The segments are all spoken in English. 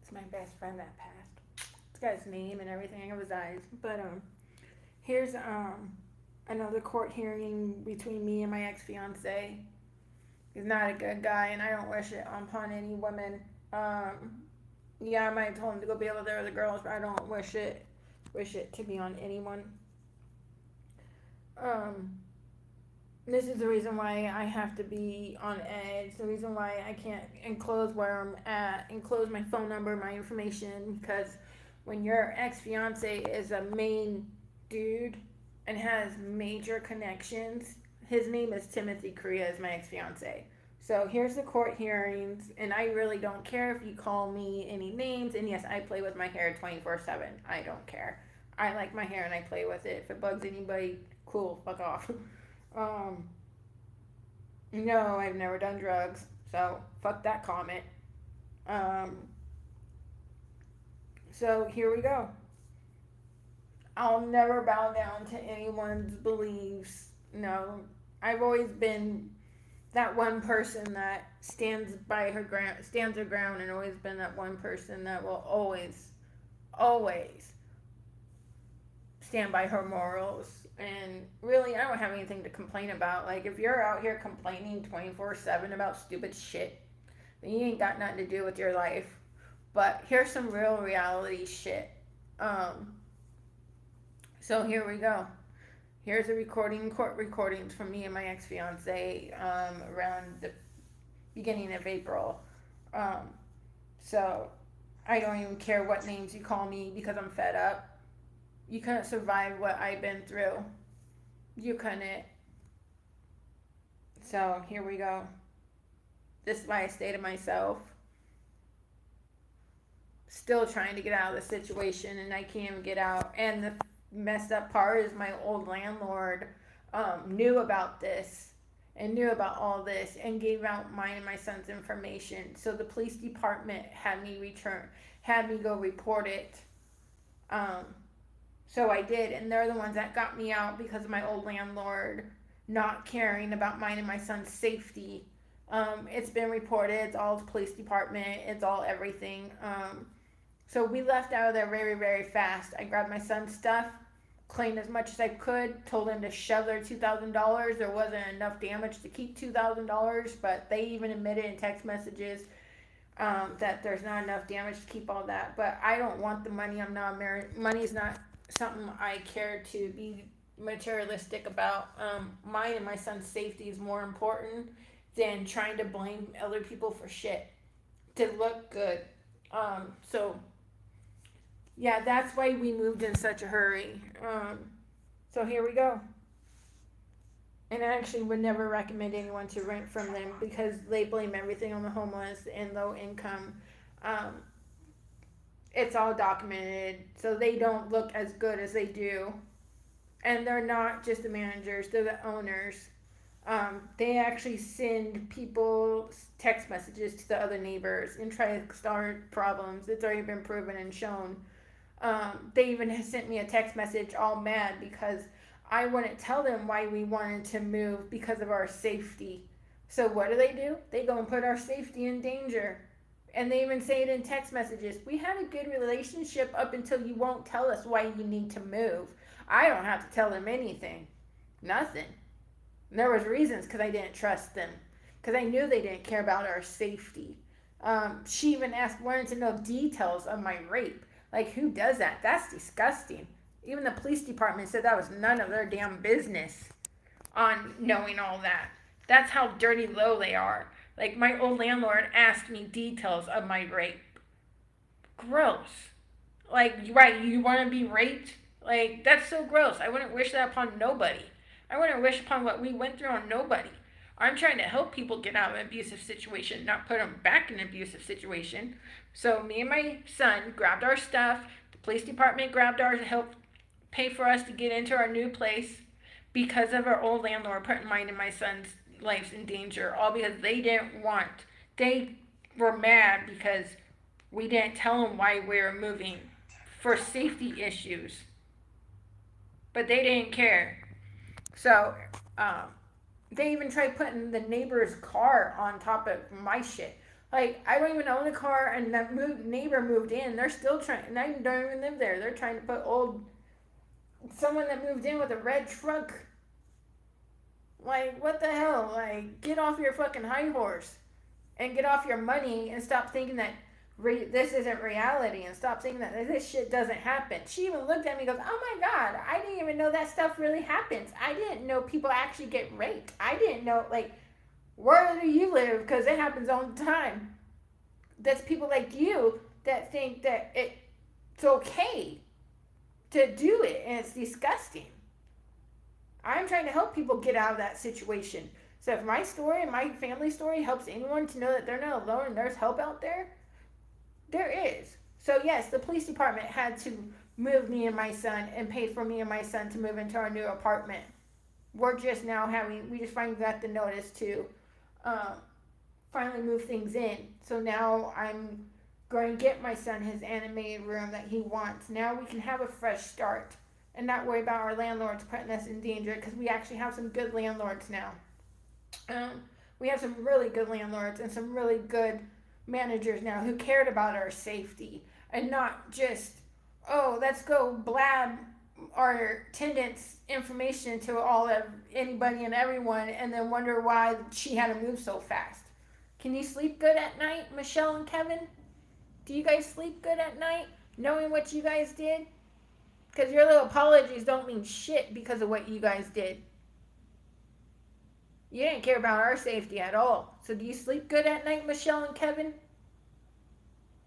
It's my best friend that passed. It's got his name and everything. I have his eyes. But here's another court hearing between me and my ex fiance. He's not a good guy, and I don't wish it upon any women. Yeah, I might have told him to go be with other girls, but I don't wish it to be on anyone. Um, this is the reason why I have to be on edge. The reason why I can't enclose where I'm at, enclose my phone number, my information, because when your ex fiance is a main dude and has major connections, his name is Timothy Korea, is my ex fiance. So here's the court hearings, and I really don't care if you call me any names. And yes, I play with my hair 24/7. I don't care. I like my hair and I play with it. If it bugs anybody, cool, fuck off. um, no, I've never done drugs, so fuck that comment. Um, so here we go. I'll never bow down to anyone's beliefs. No, I've always been that one person that stands her ground, and always been that one person that will always stand by her morals. And really, I don't have anything to complain about. Like, if you're out here complaining 24/7 about stupid shit, then you ain't got nothing to do with your life. But here's some real reality shit. Um, so here we go. Here's a court recordings from me and my ex fiance around the beginning of April. Um, so I don't even care what names you call me because I'm fed up. You couldn't survive what I've been through. You couldn't. So here we go. This is why I stay to myself. Still trying to get out of the situation, and I can't even get out. And the messed up part is my old landlord knew about this and knew about all this and gave out mine and my son's information. So the police department had me go report it. Um, so I did, and they're the ones that got me out because of my old landlord not caring about mine and my son's safety. It's been reported. It's all the police department. It's all everything. So we left out of there very, very fast. I grabbed my son's stuff, cleaned as much as I could, told him to shove their $2,000. There wasn't enough damage to keep $2,000, but they even admitted in text messages that there's not enough damage to keep all that. But I don't want the money. I'm not married. Money's not something I care to be materialistic about. Mine and my son's safety is more important than trying to blame other people for shit to look good. So yeah, that's why we moved in such a hurry. So here we go. And I actually would never recommend anyone to rent from them because they blame everything on the homeless and low income. Um, it's all documented, so they don't look as good as they do. And they're not just the managers, they're the owners. They actually send people text messages to the other neighbors and try to start problems. It's already been proven and shown. They even sent me a text message all mad because I wouldn't tell them why we wanted to move because of our safety. So what do? They go and put our safety in danger. And they even say it in text messages. We had a good relationship up until you won't tell us why you need to move. I don't have to tell them anything. Nothing. And there was reasons because I didn't trust them. Because I knew they didn't care about our safety. She even wanted to know details of my rape. Like, who does that? That's disgusting. Even the police department said that was none of their damn business on knowing all that. That's how dirty low they are. Like, my old landlord asked me details of my rape. Gross. Like, right, you want to be raped? Like, that's so gross. I wouldn't wish that upon nobody. I wouldn't wish upon what we went through on nobody. I'm trying to help people get out of an abusive situation, not put them back in an abusive situation. So me and my son grabbed our stuff. The police department grabbed ours to help pay for us to get into our new place because of our old landlord putting mine and my son's lives in danger. All because they were mad because we didn't tell them why we were moving for safety issues. But they didn't care. So, they even tried putting the neighbor's car on top of my shit. Like, I don't even own a car, and that neighbor moved in. They're still trying, and I don't even live there. They're trying to put someone that moved in with a red truck. Like, what the hell? Like, get off your fucking high horse and get off your money and stop thinking that this isn't reality and stop thinking that this shit doesn't happen. She even looked at me and goes, oh my God, I didn't even know that stuff really happens. I didn't know people actually get raped. I didn't know, like, where do you live? Because it happens all the time. That's people like you that think that it's okay to do it and it's disgusting. I'm trying to help people get out of that situation. So if my story and my family story helps anyone to know that they're not alone and there's help out there, there is. So yes, the police department had to move me and my son and pay for me and my son to move into our new apartment. We're just now we just finally got the notice to finally move things in. So now I'm going to get my son his animated room that he wants. Now we can have a fresh start and not worry about our landlords putting us in danger, because we actually have some good landlords now. We have some really good landlords and some really good managers now who cared about our safety and not just, oh, let's go blab our tenants' information to all of anybody and everyone and then wonder why she had to move so fast. Can you sleep good at night, Michelle and Kevin? Do you guys sleep good at night knowing what you guys did? Because your little apologies don't mean shit because of what you guys did. You didn't care about our safety at all. So do you sleep good at night, Michelle and Kevin?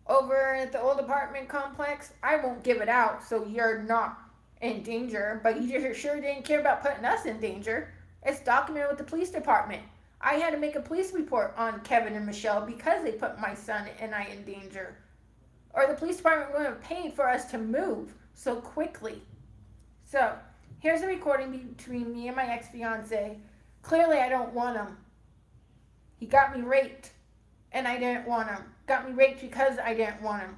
Over at the old apartment complex? I won't give it out so you're not in danger, but you sure didn't care about putting us in danger. It's documented with the police department. I had to make a police report on Kevin and Michelle because they put my son and I in danger. Or the police department would have paid for us to move so quickly. So, here's a recording between me and my ex-fiance. Clearly, I don't want him. He got me raped, and I didn't want him. Got me raped because I didn't want him.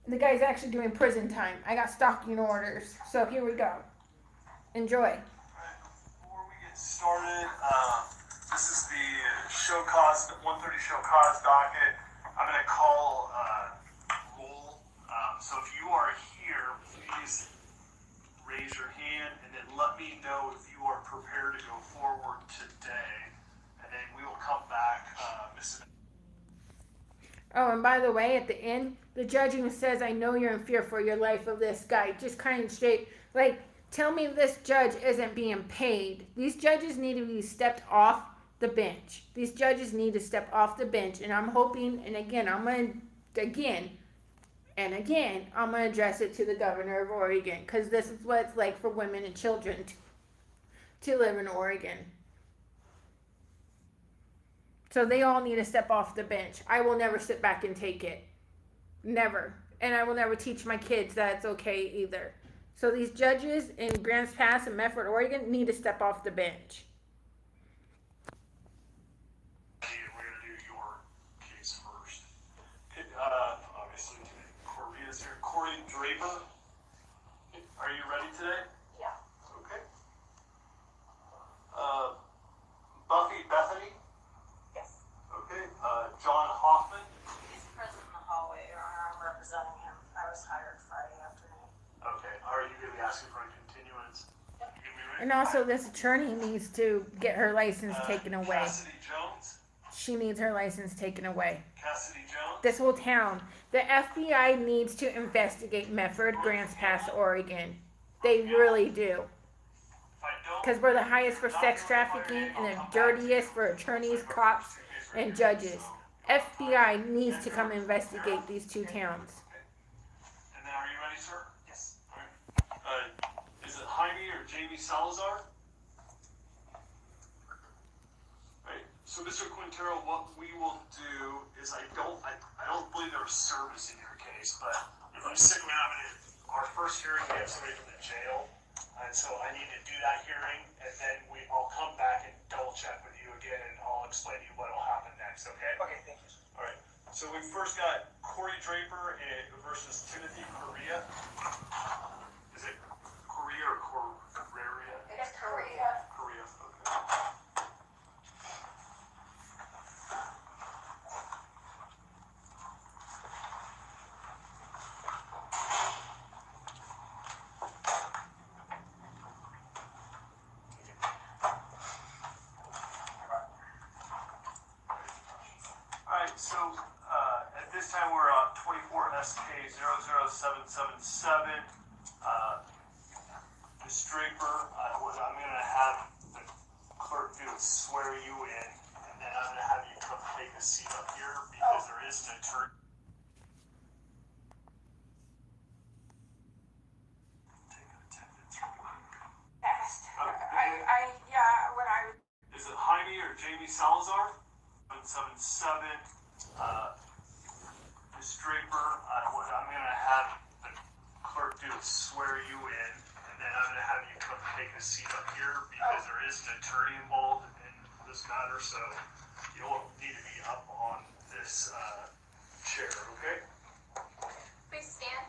And the guy's actually doing prison time. I got stalking orders. So, here we go. Enjoy. All right, before we get started, this is the show cause, 130 show cause docket. I'm going to call roll. So if you are here, please raise your hand and then let me know if you are prepared to go forward today. And then we will come back. Oh, and by the way, at the end, the judge even says, I know you're in fear for your life of this guy. Just kind of straight, like, tell me this judge isn't being paid. These judges need to be stepped off the bench. These judges need to step off the bench. And I'm hoping, and again, I'm going to address it to the governor of Oregon, because this is what it's like for women and children to live in Oregon. So they all need to step off the bench. I will never sit back and take it. Never. And I will never teach my kids that it's okay either. So these judges in Grants Pass and Medford, Oregon need to step off the bench. We're going to do your case first. Obviously, Corey's here. Corey Draper. Are you ready today? Yeah. Okay. Buffy Bethany. Yes. Okay. John Hoffman. He's present in the hallway, Your Honor. I'm representing him. I was hired Friday afternoon. Okay. Are you going to be asking for a continuance? Yep. And also, this attorney needs to get her license taken away. Cassidy Jones. She needs her license taken away. Cassidy Jones. This whole town. The FBI needs to investigate Medford, Grants Pass, Oregon. They really do. Because we're the highest for sex trafficking and the dirtiest for attorneys, cops, and judges. FBI needs to come investigate these two towns. And then are you ready, sir? Yes. All right. Is it Jaime or Jamie Salazar? Right. So, Mr. Quintero, what we will do is I don't believe there was service in your case, but if you stick around, our first hearing, we have somebody from the jail, and so I need to do that hearing, and then I'll come back and double check with you again, and I'll explain to you what will happen next. Okay? Okay, thank you. All right. So we first got Corey Draper versus Timothy Correa. Is it Correa or Correa? It's Korea. Correa. Okay. SK00777. Ms. Draper, what I'm going to have the clerk do is swear you in, and then I'm going to have you come take a seat up here because there is an attorney. Take an attendance. Fast. When I was. Is it Jaime or Jamie Salazar? 777. Ms. Draper, what I'm going to have the clerk do is swear you in, and then I'm going to have you come take a seat up here because there is an attorney involved in this matter, so you'll need to be up on this chair, okay? Please stand.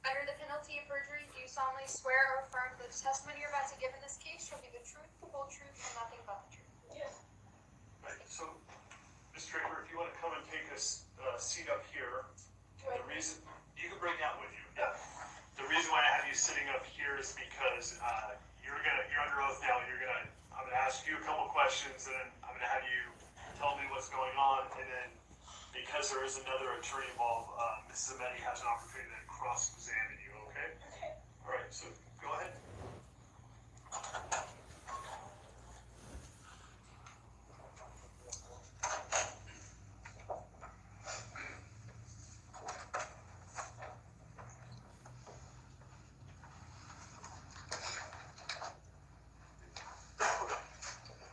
Under the penalty of perjury, do you solemnly swear or affirm that the testimony you're about to give in this case shall be the truth, the whole truth, and nothing but the truth? Yes. Right, so, Ms. Draper, if you want to come and take a seat up here, the reason, you can bring that with you. Yeah. The reason why I have you sitting up here is because you're under oath now. I'm gonna ask you a couple questions, and then I'm gonna have you tell me what's going on, and then because there is another attorney involved, Mrs. Ametti has an opportunity to cross-examine you. Okay? Okay. All right. So go ahead.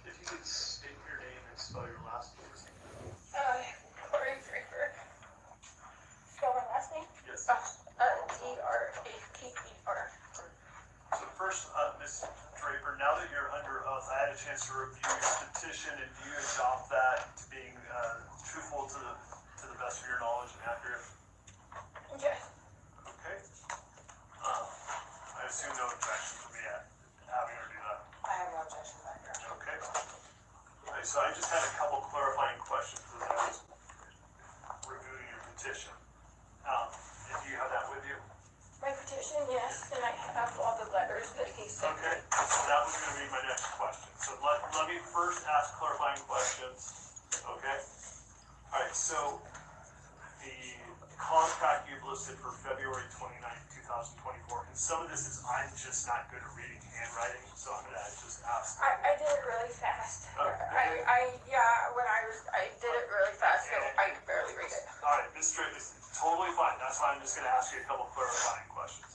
If you could state your name and spell your last name. Corey Draper. Spell my last name? Yes. D-R-A-P-E-R. So first, Ms. Draper, now that you're under oath, I had a chance to review your petition, and do you adopt that to being truthful to the best of your knowledge and accurate? Yes. Okay. I assume no objection from me at having her do that. I have no objection to that. Okay. Okay, so I just had a couple clarifying questions as I was reviewing your petition. And do you have that with you? My petition, yes, and I have all the letters that he sent. Okay, so that was going to be my next question. So let me first ask clarifying questions. Okay? All right, so the contract you've listed for February 29th, 2024, and some of this is I'm just not good at reading handwriting, so I'm going to just ask. I did it really fast. Okay. I did it really fast, so I barely read it. All right, Ms. Drake, this is totally fine. That's why I'm just going to ask you a couple clarifying questions.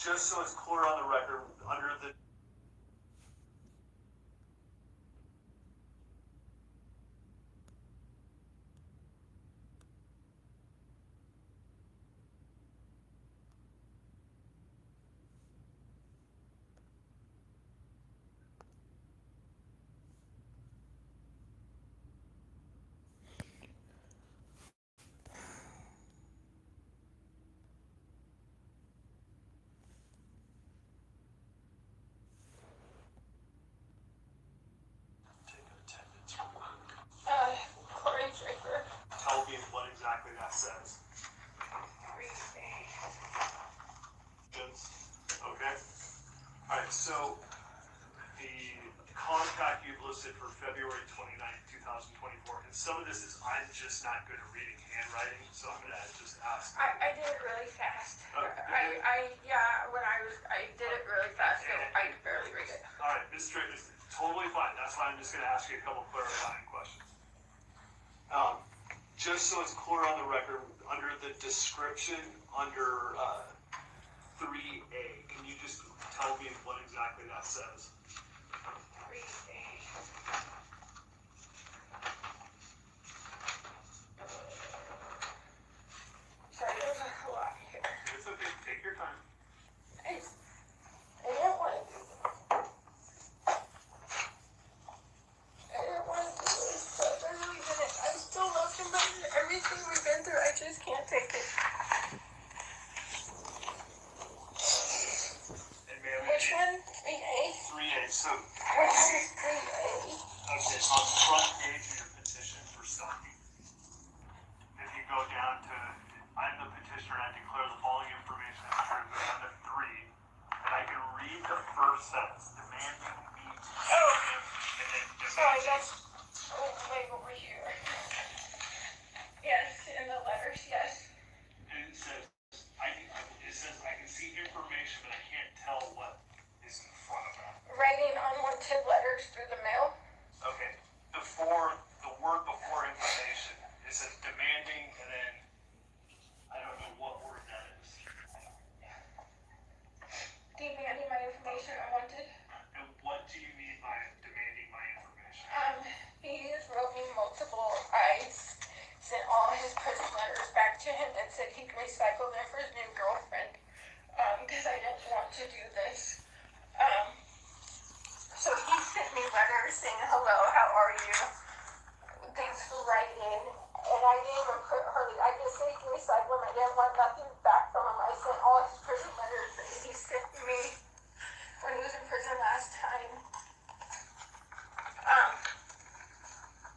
Just so it's clear on the record, under the take attendance. Corey Draper. Tell me what exactly that says. Okay. All right. So the contract you've listed for February 29th, 2024, and some of this is I'm just not good at reading handwriting, so I'm going to just ask. I did it really fast. Okay. I did it really fast, so I barely read it. All right, Ms. Drake, this is totally fine. That's why I'm just going to ask you a couple clarifying questions. Just so it's clear on the record, under the description under 3A, can you just tell me what exactly that says? Sorry, there's a lot here. It's okay. Take your time. I didn't want to do this. I didn't want to do this, but I really didn't. I'm still looking, but everything we've been through, I just can't take it. And ma'am, Which one? 3A? 3A. So, Which is 3A? okay, on the front page of your petition for stopping, if you go down to, I'm the petitioner and I declare the following information as true, go down to 3, and I can read the first sentence, demanding me to and then Sorry, demanding. that's. Oh, wait, over here. said he'd recycle them for his new girlfriend. Because I didn't want to do this. So he sent me letters saying, hello, how are you? Thanks for writing. And I didn't even put hardly, I just said he can recycle them. I didn't want nothing back from him. I sent all his prison letters that he sent me when he was in prison last time.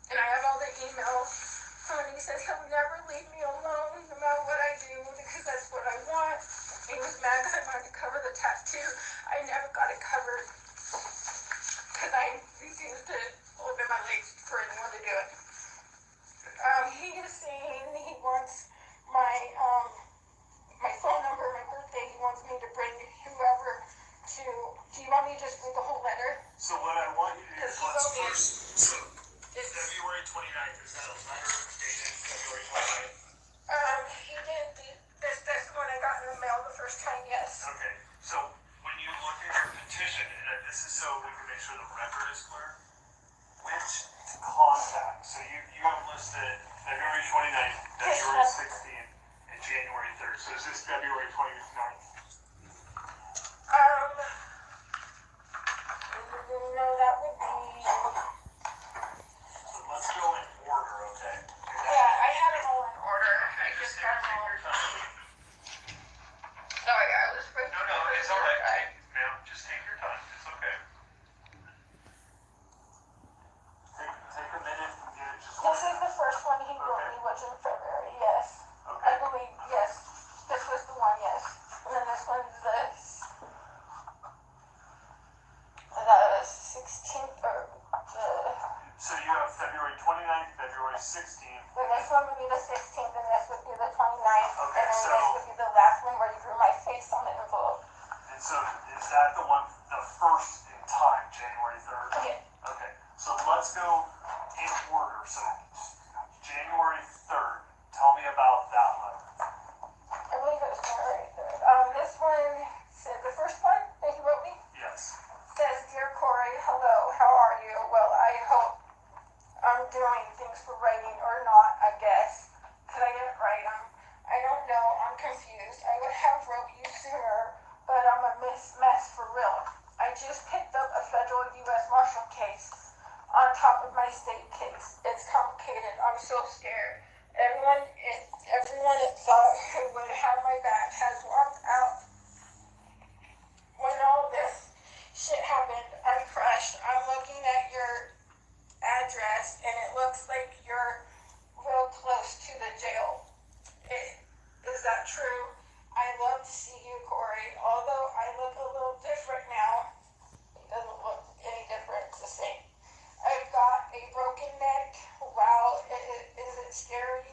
And I have all the emails. And he says he'll never leave me alone no matter what I do because that's what I want. He was mad because I wanted to cover the tattoo. I never got it covered because I refused to open my legs for anyone to do it. He is saying he wants my phone number, my birthday. He wants me to bring whoever to. Do you want me to just read the whole letter? So what I want you to do is let's first. So It's, February 29th, is that a letter dated February 29th? he did that's the one I got in the mail the first time, yes. Okay, so when you look at your petition, and this is so we can make sure the record is clear, which contact, so you have listed February 29th, February 16th, and January 3rd, so is this February 29th? No, that would be, So let's go in order, okay? yeah, I had it all in order. I just got it all. Sorry, I was supposed to. No, it's all right. Ma'am, just take your time. It's okay. Take a minute and get it just. This is the first one he wrote me, which in February, yes. I Okay. believe, yes. This was the one, yes. And then this one's the 16th, or the So you have February 29th, February 16th. next one would be the 16th, and this would be the 29th. Okay, and then so- this would be the last one where you drew my face on the envelope. And so is that the one, the first in time, January 3rd? Yeah. Okay, so let's go in order. So January 3rd, tell me about that letter. I believe it was January 3rd. This one said, the first one that he wrote me Yes. says, Dear Corey, hello, how are you? Well, I hope I'm doing things for writing or not, I guess, because I didn't write them. I don't know, I'm confused. I would have wrote you sooner, but I'm a mess for real. I just picked up a federal U.S. Marshal case on top of my state case. It's complicated. I'm so scared. Everyone that thought who would have my back has walked out. When all this shit happened, I'm crushed. I'm looking at your address and it looks like you're real close to the jail. Is that true? I love to see you, Corey. Although I look a little different now, it doesn't look any different. It's the same. I've got a broken neck. Wow, is it scary?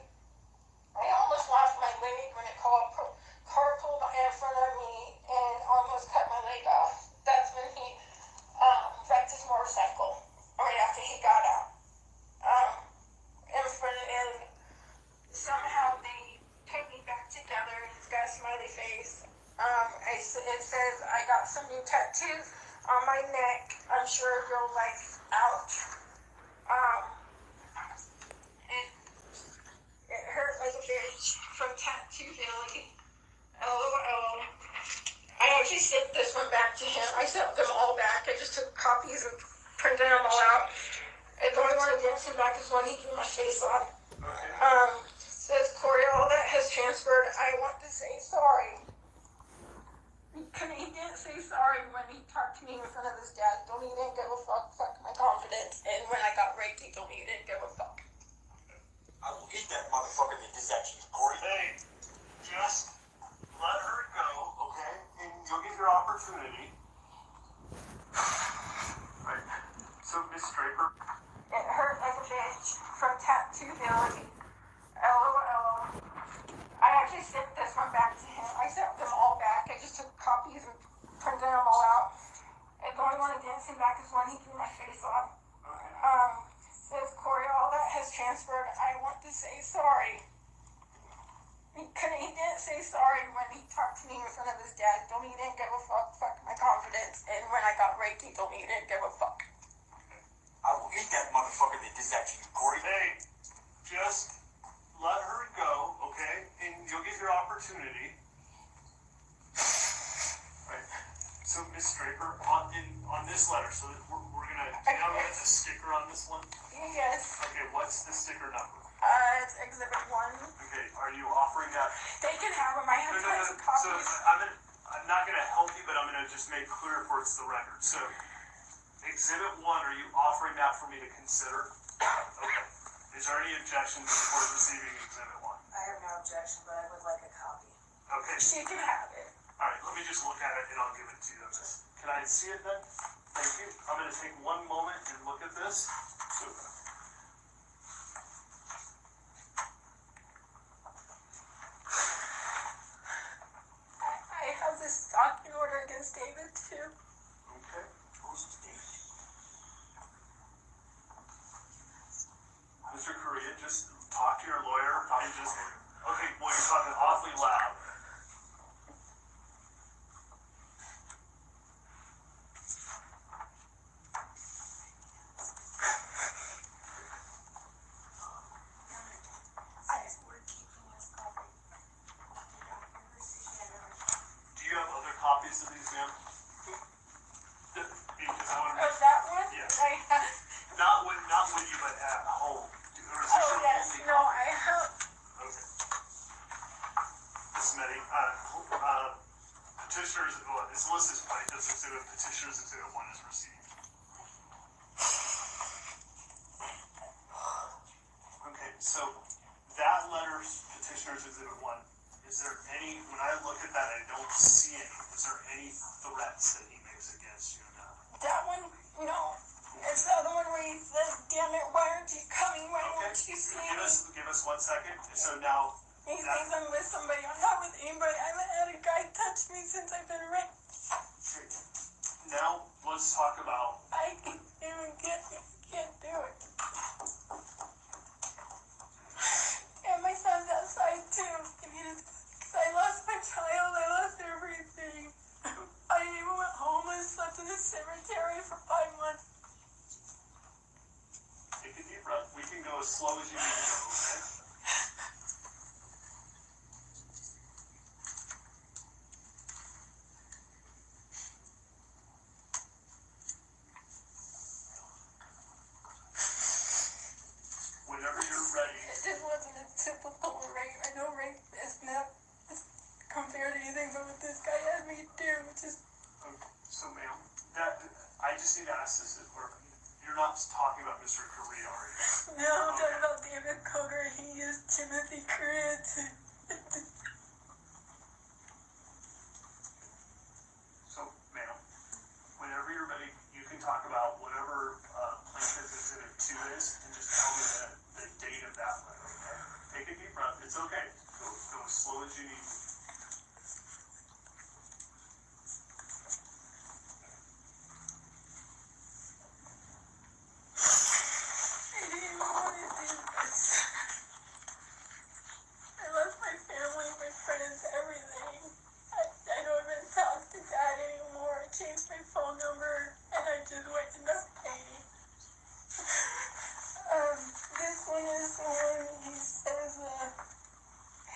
I almost lost my leg when a car pulled in front of me and almost cut my leg off. That's when he wrecked his motorcycle right after he got out. And somehow they put me back together and he's got a smiley face. It says I got some new tattoos on my neck. I'm sure you'll like, ouch. It hurt like a bitch from Tattoo Valley. LOL. I actually sent this one back to him. I sent them all back. I just took copies and printed them all out. And the only one I didn't send back is one he drew my face on. Says Corey, all that has transferred. I want to say sorry. He didn't say sorry when he talked to me in front of his dad. Told me he didn't give a fuck my confidence. And when I got raped, he told me he didn't give a fuck. I will eat that motherfucker that did that to you, Corey. Hey, just let her go, okay? And you'll get your opportunity. Right. So, Miss Draper. It hurt like a bitch from Tattoo Valley. LOL. I actually sent this one back to him. I sent them all back. I just took copies and printed them all out. And the only one I didn't send back is one he drew my face on. Says Corey, all that has transferred. I want to say sorry. He didn't say sorry when he talked to me in front of his dad. Told me he didn't give a fuck my confidence. And when I got raped, he told me he didn't give a fuck. I will eat that motherfucker that did that to you, Corey. Hey, just let her go, okay? And you'll get your a sticker on this one? Yes. Okay, what's the sticker number? It's Exhibit 1. Okay, are you offering that? They can have them. I have tons of So copies. I'm not gonna help you, but I'm gonna just make clear for it's the record. So, Exhibit 1, are you offering that for me to consider? Okay. Is there any objection to the court receiving Exhibit 1? I have no objection, but I would like a copy. Okay. She can have it. Alright, let me just look at it and I'll give it to you. Can I see it then? Thank you. I'm gonna take one moment and look at this. So, I have this stalking order against David too. okay. Mr. Correa, just talk to your lawyer. Okay, boy, you're talking awfully loud. Do you have other copies of these, ma'am? Because I want to Oh, that one? Yes. I have. not with you, but at home. Or is this Oh, your yes. only No, copy? I have. Okay. Ms. Smitty, petitioners, well, it's listed as plaintiff's exhibit, petitioner's exhibit 1 is received. Okay, so that letter's petitioner's exhibit 1, is there any, when I look at that, I don't see any, is there any threats that he makes against you now? That one? No. It's the other one where he says, damn it, why aren't you coming? Why won't you see me? Give us 1 second. So now, He thinks I'm with somebody. I'm not with anybody. I haven't had a guy touch me since I've been raped. now let's talk about, I can't even can't do it. And my son's outside too. I lost my child. I lost everything. I even went homeless, slept in the cemetery for 5 months. take a deep breath. We can go as slow as you need to go, okay? Whenever you're ready. It wasn't a typical rape. I know rape is not compared to anything, but what this guy had me do, just So, ma'am, I just need to ask this, you're not talking about Mr. Correa, are you? no, I'm talking about David Coder. He used Timothy Correa to. So, ma'am, whenever you're ready, you can talk about whatever plaintiff exhibit 2 is, and just tell me the date of that letter, okay? Take a deep breath, it's okay. Go as slow as you need to. I didn't want to do this. I lost my family, my friends, everything. I don't even talk to Dad anymore. I changed my phone number, and I just went to no pay. This one is the one he says,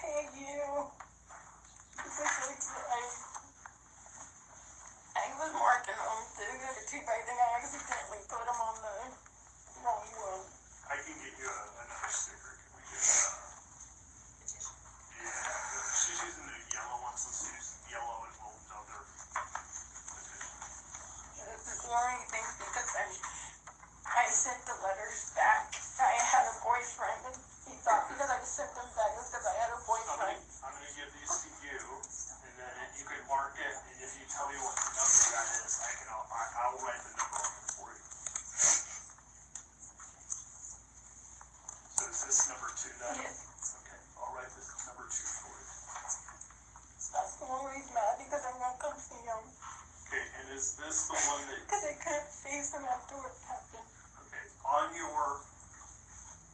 hey you. This is I was marking them to go to two, but I think I accidentally put them on the wrong one. I can get you another sticker. Can we get yeah, she's using the yellow ones. Let's use yellow and we'll know their petition. This is the only thing because I sent the letters back. I had a boyfriend and he thought because I sent them back was because I had a boyfriend. I'm gonna give these to you, and then you can mark it, and if you tell me what number that is, I'll write the number on it for you. So is this number 2 then? Yes. Okay, I'll write this number 2 for you. That's the one where he's mad because I'm not come see him. Okay, and is this the one that, Because I couldn't face him after what happened. okay, on your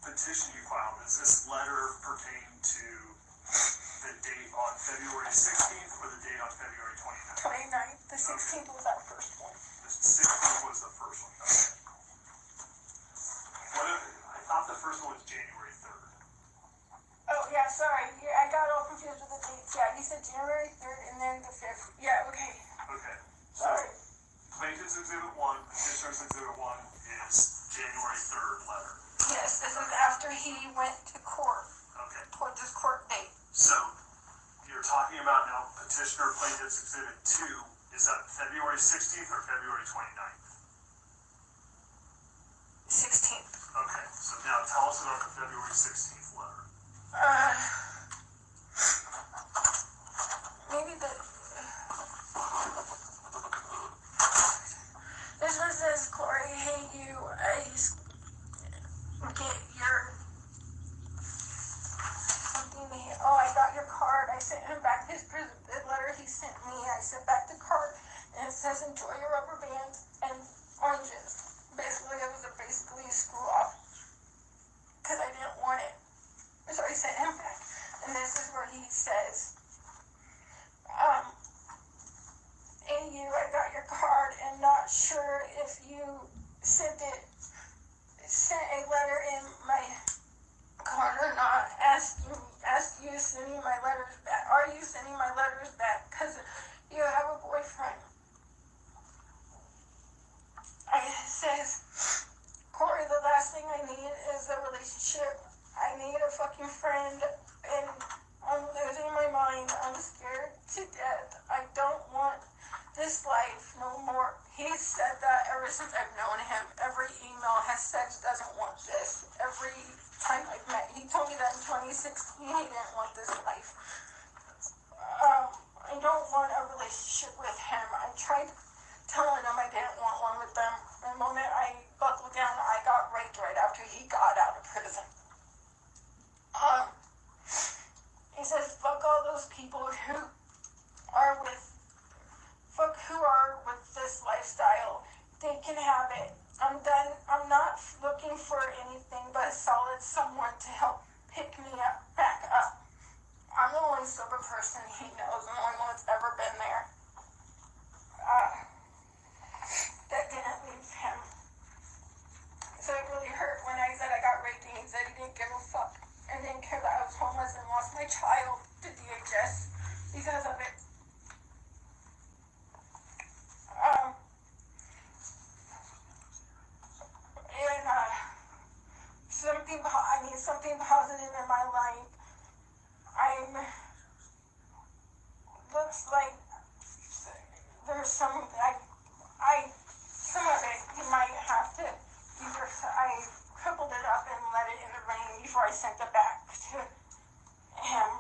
petition you filed, does this letter pertain to the date on February 16th or the date on February 29th? 29th, the 16th was our first one. The 16th was the first one, okay. I thought the first one was January 3rd. Oh, yeah, sorry. Yeah, I got all confused with the dates. Yeah, he said January 3rd and then the 5th. Yeah, okay. Okay, so Sorry. plaintiff's exhibit 1, petitioner's exhibit 1 is he went to court, Okay. toward this court date. So, you're talking about now petitioner plaintiff's exhibit 2. Is that February 16th or February 29th? 16th. Okay, so now tell us about the February 16th letter. Maybe this one says, Corey, hey you, I get your something here. Oh, I got your card. I sent him back the letter he sent me. I sent back the card, and it says, enjoy your rubber bands and oranges. Basically, it was basically a screw off, because I didn't want it. So I sent him back, and this is where he says, hey you, I got your card, and not sure if you sent a letter in my card or not. Ask you sending my letters back. Are you sending my letters back? Because you have a boyfriend. I says, Corey, the last thing I need is a relationship. I need a fucking friend, and I'm losing my mind. I'm scared to death. I don't want this life no more. He said that ever since I've known him. Every email has said he doesn't want this. Every time I've met, he told me that in 2016 he didn't want this life. I don't want a relationship with him. I tried telling him I didn't want one with them. The moment I buckled down, I got raped right after he got out of prison. He says, fuck all those people who are with this lifestyle. They can have it. I'm done. I'm not looking for anything but a solid someone to help pick me back up. I'm the only sober person he knows, and the only one that's ever been there. That didn't leave him. So it really hurt when I said I got raped, and he said he didn't give a fuck and didn't care that I was homeless and lost my child to DHS because of it. I need something positive in my life. Looks like there's some of it you might have to either, I crippled it up and let it in the rain before I sent it back to him.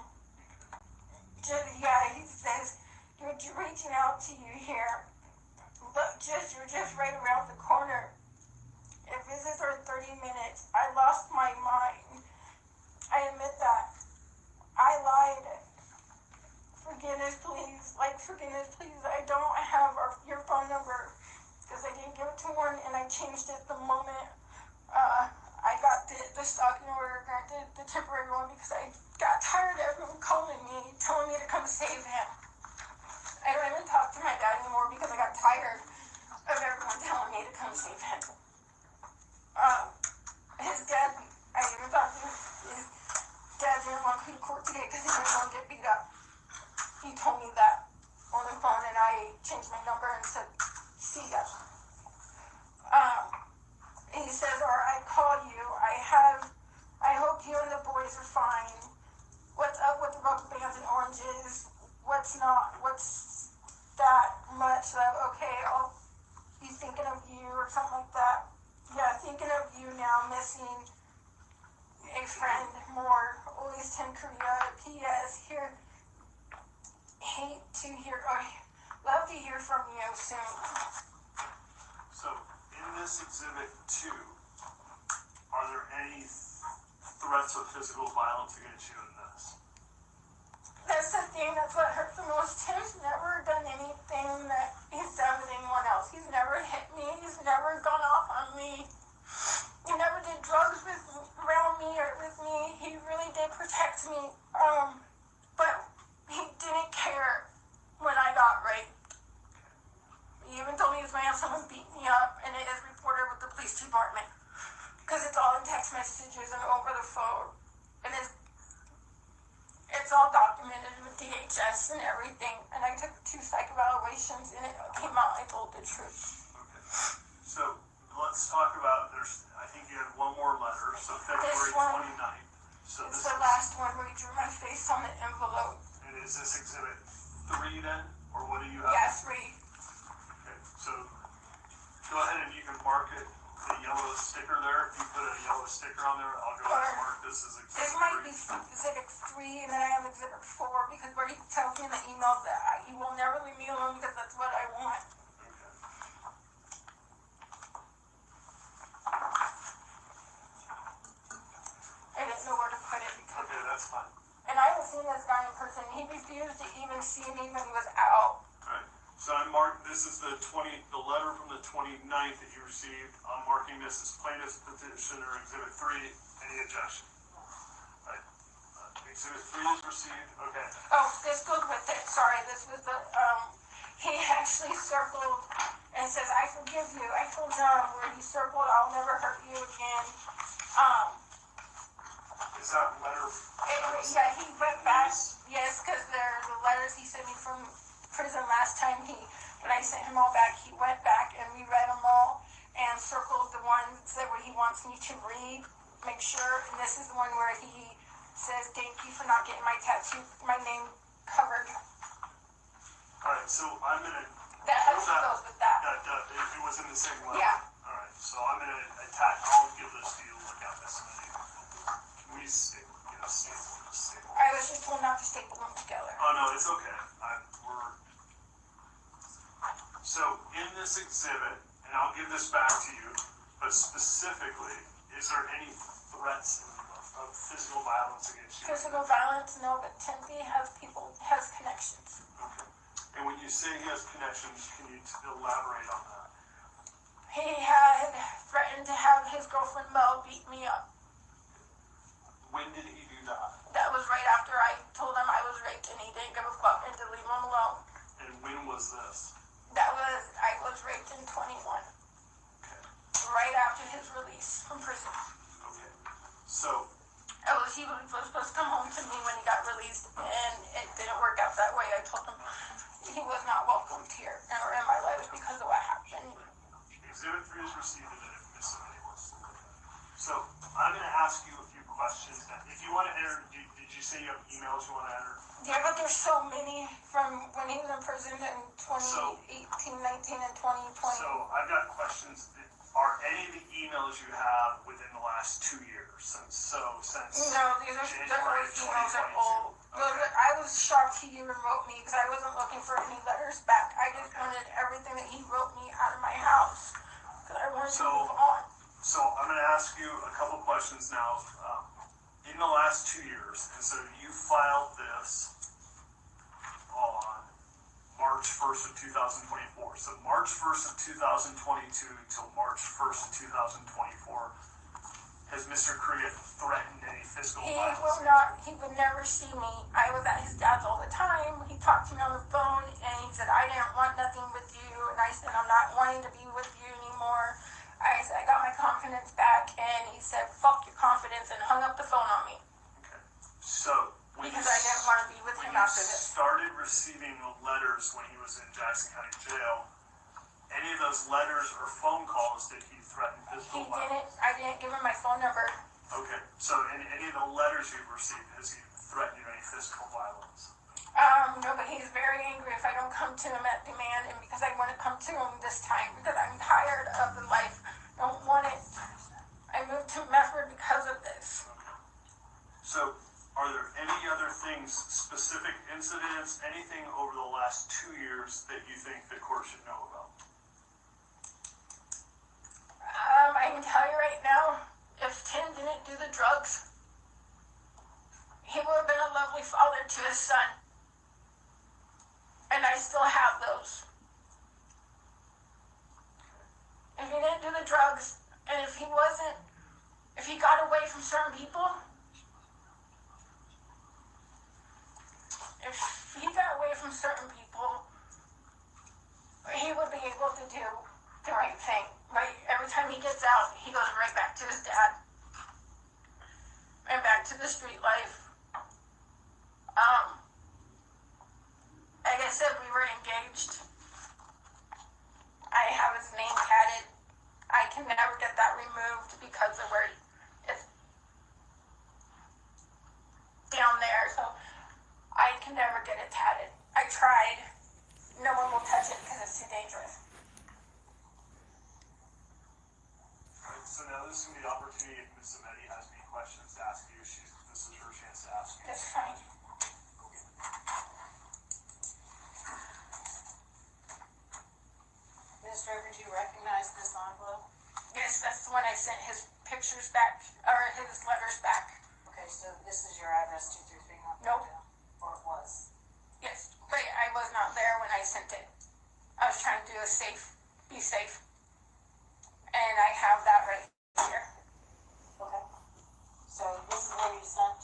He says, you're reaching out to you here. Look, you're just right around the corner. If visits are 30 minutes, I lost my mind. I admit that. I lied. Forgiveness, please. Forgiveness, please. I don't have your phone number because I didn't give it to one, and I changed it the moment I got the stalking order granted, the temporary one, because I got tired of everyone calling me, telling me to come save him. I don't even talk to my dad anymore because I got tired of everyone telling me to come save him. His dad, I even talked to his dad didn't want to come to court today because he didn't want to get beat up. He told me that on the phone, and I changed my number and said, see ya. He says, or I call you, I hope you and the boys are fine. What's up with the rubber bands and oranges? What's that much that, okay, I'll be thinking of you or something like that. Yeah, thinking of you now, missing a friend more. Always 10 Korea. P.S. Here, love to hear from you soon. So, in this exhibit 2, are there any threats of physical violence against you in this? That's the thing, that's what hurts the most. Tim's never done anything that he's done with anyone else. He's never hit me. He's never gone off on me. He never did drugs around me or with me. He really did protect me. But he didn't care when I got raped. He even told me he was going to have someone beat me up, and it is reported with the police department. Because it's all in text messages and over the phone. And it's all documented with DHS and everything. And I took 2 psych evaluations, and it came out I told the truth. Okay. So, let's talk about, I think you had one more letter, so February one. 29th. So It's this the is, last one where he drew my face on the envelope. and is this exhibit 3 then? Or what do you have? Yeah, 3. Okay, so go ahead and you can mark it, the yellow sticker there. If you put a yellow sticker on there, I'll go ahead and mark this as This exhibit might 3. be exhibit 3, and then I have exhibit 4, because where he tells me in the email that he will never leave me alone because that's what I want. Okay. I didn't know where to put it because, Okay, that's fine. and I haven't seen this guy in person. He refused to even see me when he was out. Alright, so I marked, this is the letter from the 29th that you received. I'm marking this as plaintiff's petitioner exhibit 3. Any objection? Alright, exhibit 3 is received, okay. Oh, this goes with it. Sorry, this was the, he actually circled and says, I forgive you. I told John where he circled, I'll never hurt you again. Is that letter? Yeah, he went back, yes, because they're the letters he sent me from prison last time. When I sent him all back, he went back and reread them all and circled the ones that where he wants me to read, make sure. And this is the one where he says, thank you for not getting my tattoo, my name covered. Alright, so I'm gonna. That actually goes with that. It was in the same letter? Yeah. Alright, so I'm gonna I'll give this to you to look at this. Can we get a staple? I was just told not to staple them together. Oh, no, it's okay. So in this exhibit, and I'll give this back to you, but specifically, is there any threats of physical violence against you? Physical violence, no, but Timothy has connections. Okay. And when you say he has connections, can you elaborate on that? He had threatened to have his girlfriend Mel beat me up. When did he do that? That was right after I told him I was raped and he didn't give a fuck and to leave him alone. And when was this? I was raped in 21. Okay. Right after his release from prison. Okay. So, He was supposed to come home to me when he got released and it didn't work out that way. I told him he was not welcomed here or in my life because of what happened. Exhibit 3 is received and admissible. So, I'm going to ask you a few questions. If you want to enter, did you say you have emails you want to enter? Yeah, but there's so many from when he was in prison in 2018, 19, and 2020. So, I've got questions. Are any of the emails you have within the last 2 years? Since No, these are January those emails are 2022. old. Okay. I was shocked he even wrote me because I wasn't looking for any letters back. I just wanted everything that he wrote me out of my house because I wanted to move on. So I'm going to ask you a couple questions now. In the last 2 years, and so you filed this on March 1st of 2024. So March 1st of 2022 till March 1st of 2024, has Mr. Korea threatened any physical He violence? will not, he would never see me. I was at his dad's all the time. He talked to me on the phone and he said, I didn't want nothing with you. And I said, I'm not wanting to be with you anymore. I said, I got my confidence back. And he said, fuck your confidence, and hung up the phone on me. Okay. So Because I didn't want to be with him after When you this. started receiving the letters when he was in Jackson County Jail, any of those letters or phone calls did he threaten physical violence? I didn't give him my phone number. Okay, so in any of the letters you've received, has he threatened you any physical violence? No, but he's very angry if I don't come to him at demand, and because I want to come to him this time because I'm tired of the life. Don't want it. I moved to Medford because of this. Okay. So, are there any other things, specific incidents, anything over the last 2 years that you think the court should know about? I can tell you right now, if Tim didn't do the drugs, he would have been a lovely father to his son. And I still have those. If he didn't do the drugs, and if he got away from certain people, he would be able to do the right thing. Right? Every time he gets out, he goes right back to his dad. And back to the street life. Like I said, we were engaged. I have his name tatted. I can never get that removed because of where it's down there, so I can never get it tatted. I tried. No one will touch it because it's too dangerous. Alright, so now this is gonna be the opportunity if Ms. Zametti has any questions to ask you. This is her chance to ask you. It's fine. Ms. Draper, do you recognize this envelope? Yes, that's the one I sent his pictures back, or his letters back. Okay, so this is your address, 233 North Nope. Oakdale? Or it was? Yes, but I was not there when I sent it. I was trying to do be safe. And I have that right here. Okay. So this is where you sent?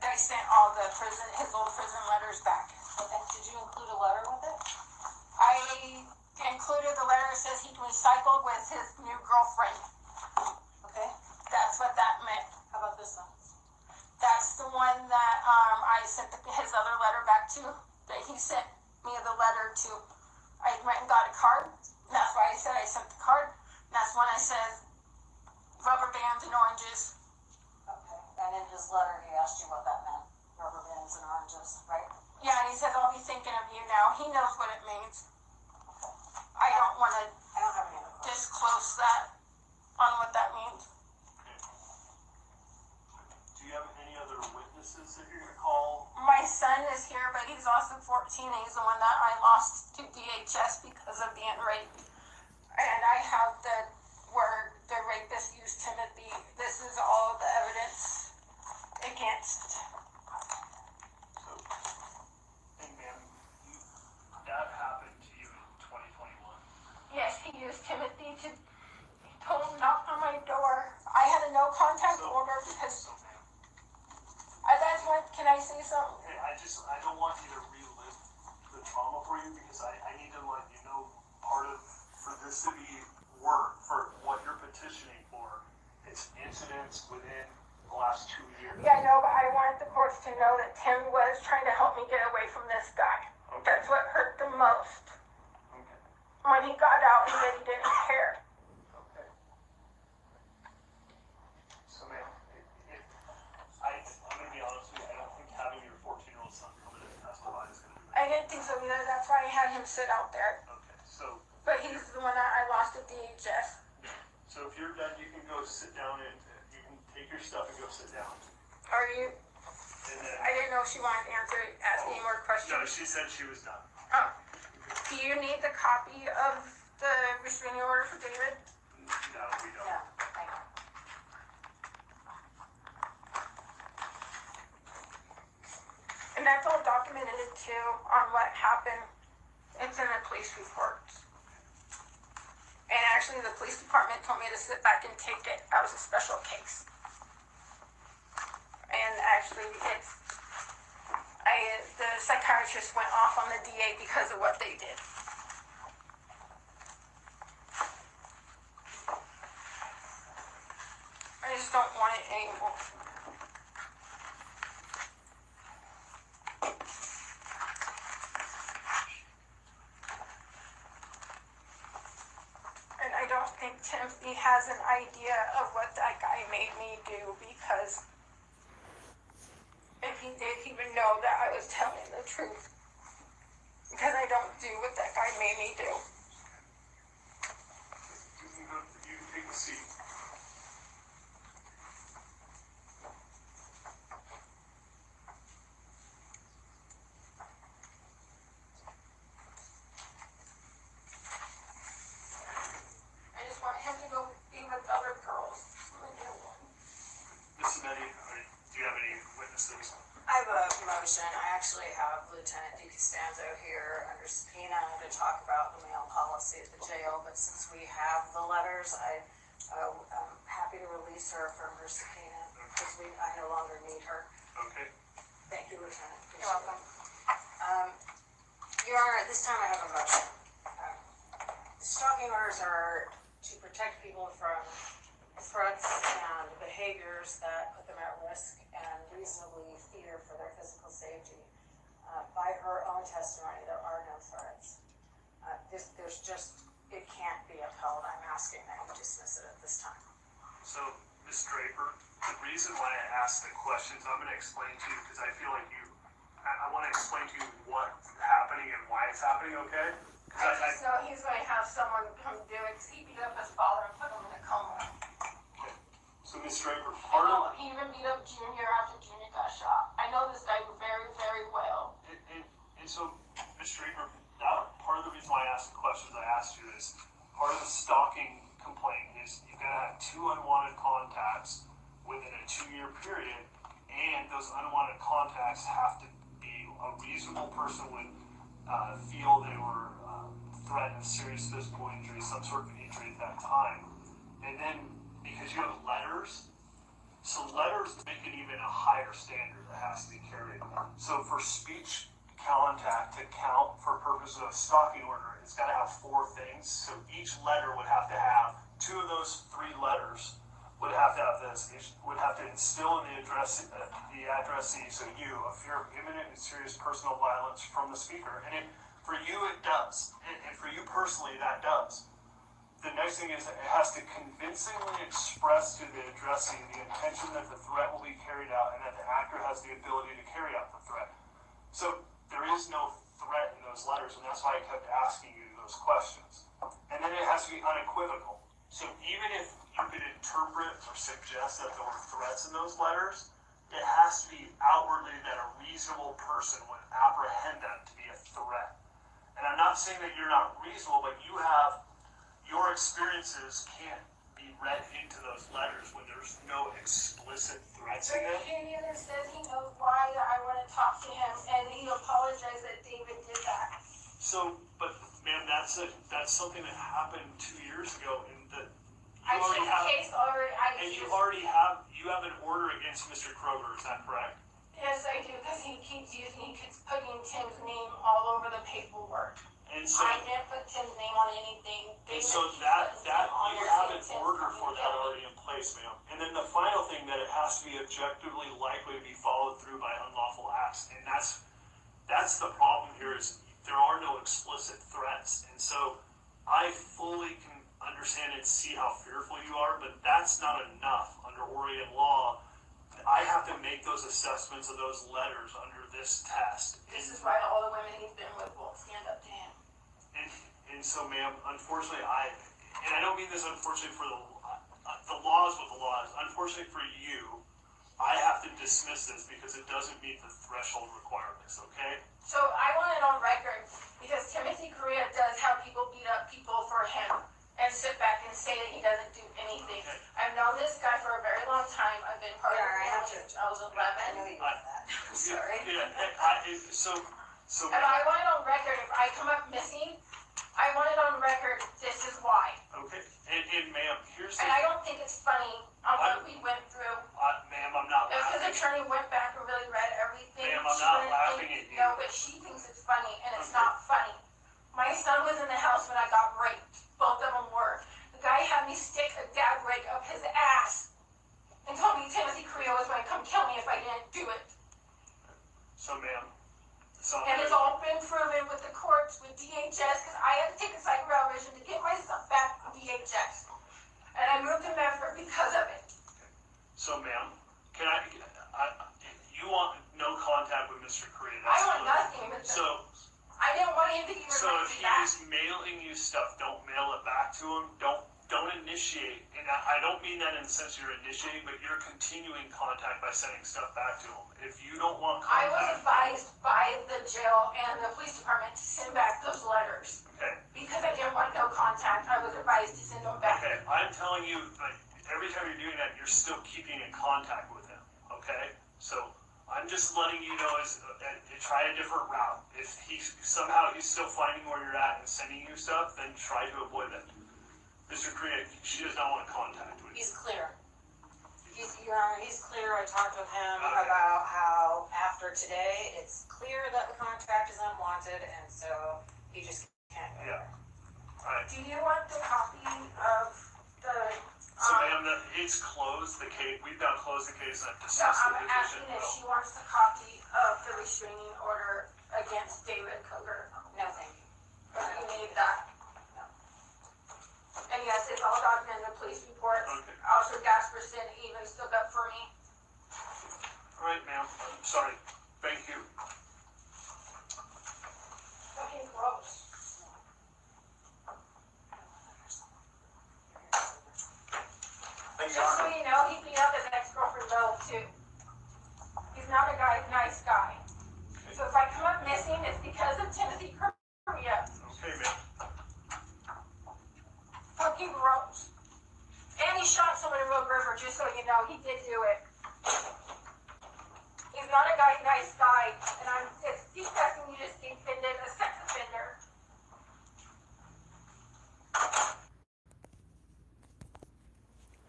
I sent all his old prison letters back. Okay. Did you include a letter with it? I included the letter that says he recycled with his new girlfriend. Okay. That's what that meant. How about this one? That's the one that I sent his other letter back to. That he sent me the letter to. I went and got a card. That's why I said I sent the card. And that's when I said rubber bands and oranges. Okay. And in his letter, he asked you what that meant. Rubber bands and oranges, right? Yeah, and he said, I'll be thinking of you now. He knows what it means. I don't want to I don't have any other questions. disclose that on what that means. Do you have any other witnesses that you're gonna call? My son is here, but he's also 14. And he's the one that I lost to DHS because of being raped. And I have where the rapist used Timothy. This is all the evidence against. So, and ma'am, that happened to you in 2021. Yes, he used Timothy to. He told him knock on my door. I had a no contact order because. So ma'am, That's what. Can I say something? okay, I don't want you to relive the trauma for you because I need to let you know for this to be work, for what you're petitioning for, it's incidents within the last 2 years. Yeah, I know, but I wanted the courts to know that Tim was trying to help me get away from this guy. Okay. That's what hurt the most. Okay. When he got out, he said he didn't care. Okay. So ma'am, I'm gonna be honest with you, I don't think having your 14-year-old son come in and testify is gonna do I didn't think so either. That's why I had him sit out there. Okay, so But he's the one that I lost at DHS. if you're done, you can go sit down and you can take your stuff and go sit down. Are you? And then, I didn't know if she wanted to ask any more no, questions. she said she was done. Oh. Do you need the copy of the restraining order for David? No, we don't. No, thank you. And that's all documented too on what happened. It's in the police reports. And actually, the police department told me to sit back and take it. That was a special case. And actually, the psychiatrist went off on the DA because of what they did. I just don't want it anymore. And I don't think Timothy has an idea of what that guy made me do because if he did, he would know that I was telling the truth. Because I don't do what that guy made me do. You can take a seat. I just want him to go be with other girls. Ms. Zametti, do you have any witnesses? I have a motion. I actually have Lieutenant DiCostanzo here under subpoena to talk about the mail policy at the jail, but since we have the letters, I'm happy to release her from her subpoena because I no longer need her. Okay. Thank you, Lieutenant. You're welcome. Your Honor, at this time I have a motion. Stalking orders are to protect people from threats and behaviors that put them at risk and reasonably fear for their physical safety. By her own testimony, there are no threats. It can't be upheld. I'm asking asking that you dismiss it at this time. So, Ms. Draper, the reason why I asked the questions, I'm going to explain to you because I feel like I want to explain to you what's happening and why it's happening, okay? I just know he's going to have someone come do it, 'cause he beat up his father and put him in a coma. So, Ms. Draper, I part know of he even beat up Junior after Junior got shot. I know this guy very, very well. and so, Ms. Draper, that part of the reason why I asked the questions I asked you is part of the stalking complaint is you've got to have 2 unwanted contacts within a 2-year period, and those unwanted contacts have to be a reasonable person would feel they were threatened of serious physical injury, some sort of injury at that time. And then because you have letters, so letters make it even a higher standard that has to be carried. So for speech contact to count for purposes of stalking order, it's got to have 4 things. So each letter would have to have 2 of those 3 letters would have to have this, would have to instill in the addressee, so you, a fear of imminent and serious personal violence from the speaker. And for you, it does. And for you personally, that does. The next thing is that it has to convincingly express to the addressee the intention that the threat will be carried out and that the actor has the ability to carry out the threat. So there is no threat in those letters, and that's why I kept asking you those questions. And then it has to be unequivocal. So even if you could interpret or suggest that there were threats in those letters, it has to be outwardly that a reasonable person would apprehend that to be a threat. And I'm not saying that you're not reasonable, but your experiences can't be read into those letters when there's no explicit threats in them. Junior says he knows why I want to talk to him, and he apologized that David did that. So, but ma'am, that's something that happened 2 years ago, and that I took the case already. you have an order against Mr. Kroger. Is that correct? Yes, I do, because he keeps putting Tim's name all over the paperwork. And so, I didn't put Tim's name on anything. and so that you have an order for that already in place, ma'am. And then the final thing that it has to be objectively likely to be followed through by unlawful acts, and that's the problem here is there are no explicit threats, and so I fully can understand and see how fearful you are, but that's not enough under Oregon law. I have to make those assessments of those letters under this test. This is why all the women he's been with won't stand up to him. And so, ma'am, unfortunately, I don't mean this unfortunately for the law is what the law is. Unfortunately for you, I have to dismiss this because it doesn't meet the threshold requirements, okay? So I want it on record, because Timothy Correa does have people beat up people for him and sit back and say that he doesn't do anything. Okay. I've known this guy for a very long time. I've been part of Yeah, I his have family to. since I was I 11. know you did that. Sorry. So And I want it on record, if I come up missing, I want it on record, this is why. okay, and ma'am, here's the And I don't think it's funny on what we went through. ma'am, I'm not If his laughing. attorney went back and really read everything, Ma'am, I'm she not wouldn't laughing think, at you. no, but she thinks it's funny, and it's Okay. not funny. My son was in the house when I got raped. Both of them were. The guy had me stick a gag rag up his ass and told me Timothy Correa was going to come kill me if I didn't do it. So, ma'am, And it's all been proven with the courts, with DHS, because I had to take a psych evaluation to get my stuff back from DHS. And I moved to Medford because of it. So, ma'am, you want no contact with Mr. Correa? I That's want clear. nothing with them. So, I didn't want him to even so write if me back. he's mailing you stuff, don't mail it back to him. Don't initiate, and I don't mean that in the sense you're initiating, but you're continuing contact by sending stuff back to him. If you don't want I was contact, advised by the jail and the police department to send back those letters. okay, Because I didn't want no contact, I was advised to send them back. okay, I'm telling you, like, every time you're doing that, you're still keeping in contact with him, okay? So, I'm just letting you know, try a different route. If he's still finding where you're at and sending you stuff, then try to avoid that. Mr. Correa, she does not want contact with you. He's clear. Your Honor, he's clear. I talked with him about how after today, it's clear that the contract is unwanted, and so he just can't go Yeah. there. Alright, Do you want the copy of the, so ma'am, it's closed, the case, we've now closed the case and I've no, dismissed the I'm petition. asking if she wants the copy of the restraining order against David Coger. No, thank you. If you need that. And yes, it's all documented in the police report. Okay. Officer Gasperson even stood up for me. All right, ma'am. I'm sorry. Thank you. Fucking gross. Thank you, Just so Honor. you know, he beat up his ex-girlfriend Bill too. He's not a nice guy. So if I come up missing, it's because of Timothy Korea. Okay, ma'am. Fucking gross. And he shot someone in Road River, just so you know, he did do it. He's not a nice guy, and it's disgusting you just defended a sex offender.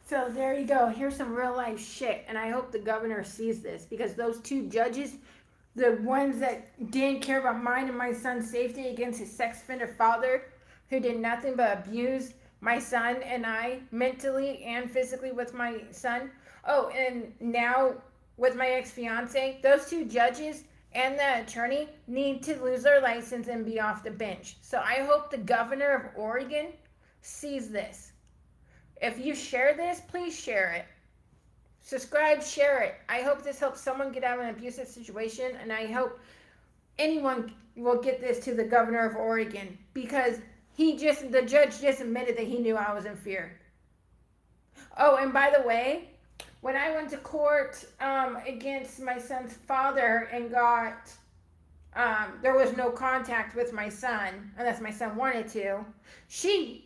So there you go. Here's some real life shit. And I hope the governor sees this, because those two judges, the ones that didn't care about mine and my son's safety against his sex offender father, who did nothing but abuse my son and I mentally and physically with my son. Oh, and now with my ex-fiance, those two judges and the attorney need to lose their license and be off the bench. So I hope the governor of Oregon sees this. If you share this, please share it. Subscribe, share it. I hope this helps someone get out of an abusive situation, and I hope anyone will get this to the governor of Oregon, because the judge just admitted that he knew I was in fear. Oh, and by the way, when I went to court against my son's father and got, there was no contact with my son, unless my son wanted to, she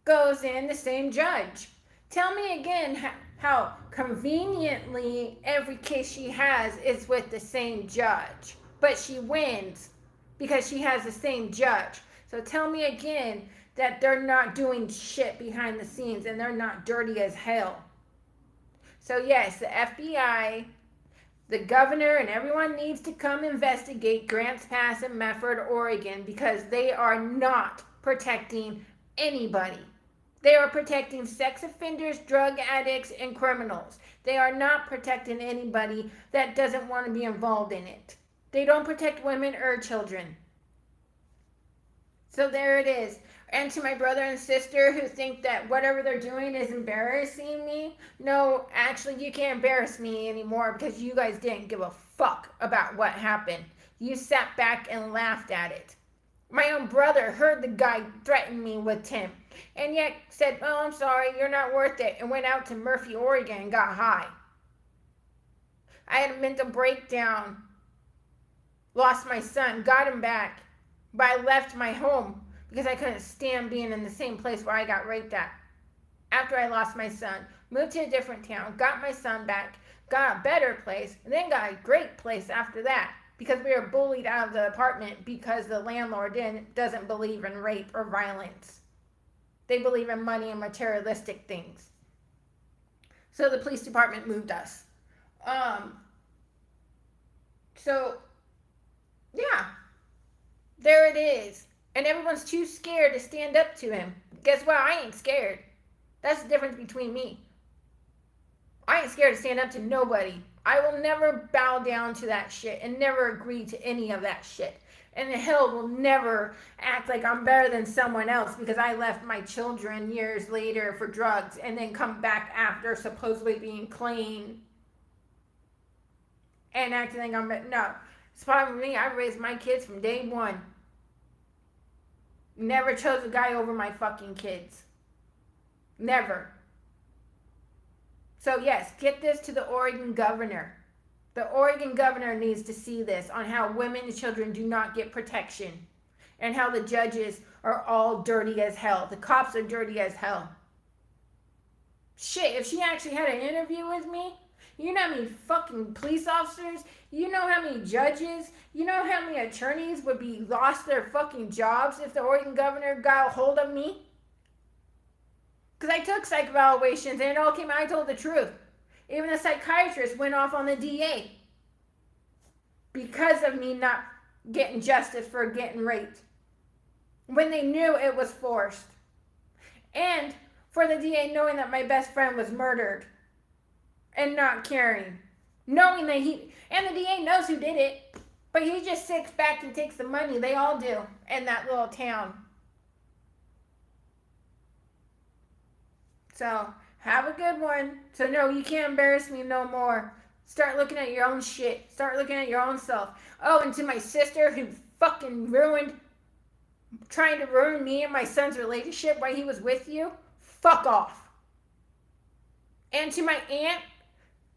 goes in the same judge. Tell me again how conveniently every case she has is with the same judge, but she wins because she has the same judge. So tell me again that they're not doing shit behind the scenes and they're not dirty as hell. So yes, the FBI, the governor, and everyone needs to come investigate Grants Pass and Medford, Oregon, because they are not protecting anybody. They are protecting sex offenders, drug addicts, and criminals. They are not protecting anybody that doesn't want to be involved in it. They don't protect women or children. So there it is. And to my brother and sister who think that whatever they're doing is embarrassing me, no, actually you can't embarrass me anymore, because you guys didn't give a fuck about what happened. You sat back and laughed at it. My own brother heard the guy threaten me with Tim, and yet said, "Oh, I'm sorry, you're not worth it," and went out to Murphy, Oregon and got high. I had a mental breakdown, lost my son, got him back, but I left my home because I couldn't stand being in the same place where I got raped at. After I lost my son, moved to a different town, got my son back, got a better place, and then got a great place after that, because we were bullied out of the apartment because the landlord doesn't believe in rape or violence. They believe in money and materialistic things. So the police department moved us. So, yeah, there it is. And everyone's too scared to stand up to him. Guess what? I ain't scared. That's the difference between me. I ain't scared to stand up to nobody. I will never bow down to that shit and never agree to any of that shit. And the hell will never act like I'm better than someone else because I left my children years later for drugs and then come back after supposedly being clean and acting like I'm better. No. It's problem with me. I raised my kids from day one. Never chose a guy over my fucking kids. Never. So yes, get this to the Oregon governor. The Oregon governor needs to see this on how women and children do not get protection and how the judges are all dirty as hell. The cops are dirty as hell. Shit, if she actually had an interview with me, you know how many fucking police officers, you know how many judges, you know how many attorneys would be lost their fucking jobs if the Oregon governor got a hold of me? Because I took psych evaluations and it all came out, I told the truth. Even the psychiatrist went off on the DA because of me not getting justice for getting raped when they knew it was forced. And for the DA knowing that my best friend was murdered and not caring. Knowing that and the DA knows who did it, but he just sits back and takes the money. They all do in that little town. So, have a good one. So, no, you can't embarrass me no more. Start looking at your own shit. Start looking at your own self. Oh, and to my sister who fucking trying to ruin me and my son's relationship while he was with you, fuck off. And to my aunt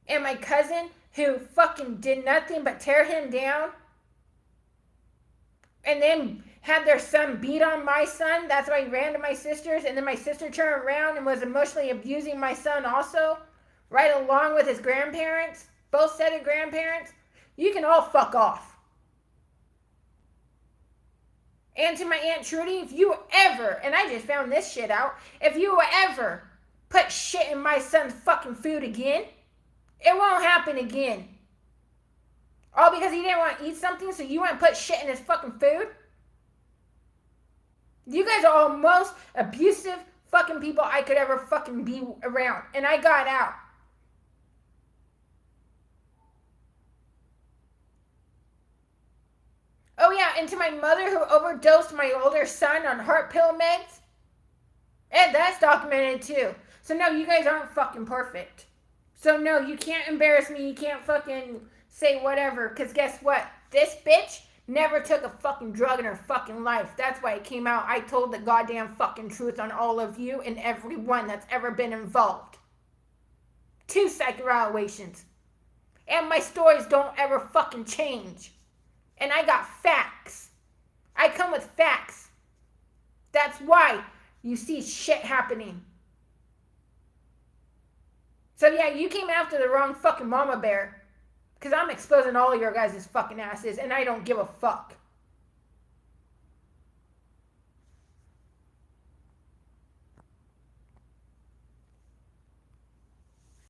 and my cousin who fucking did nothing but tear him down and then had their son beat on my son. That's why he ran to my sister's, and then my sister turned around and was emotionally abusing my son also, right along with his grandparents, both set of grandparents. You can all fuck off. And to my Aunt Trudy, if you ever, and I just found this shit out, if you ever put shit in my son's fucking food again, it won't happen again. All because he didn't want to eat something, so you want to put shit in his fucking food? You guys are all most abusive fucking people I could ever fucking be around. And I got out. Oh yeah, and to my mother who overdosed my older son on heart pill meds. And that's documented too. So no, you guys aren't fucking perfect. So no, you can't embarrass me. You can't fucking say whatever. Because guess what? This bitch never took a fucking drug in her fucking life. That's why it came out. I told the goddamn fucking truth on all of you and everyone that's ever been involved. 2 psych evaluations. And my stories don't ever fucking change. And I got facts. I come with facts. That's why you see shit happening. So yeah, you came after the wrong fucking mama bear. Because I'm exposing all of your guys' fucking asses and I don't give a fuck.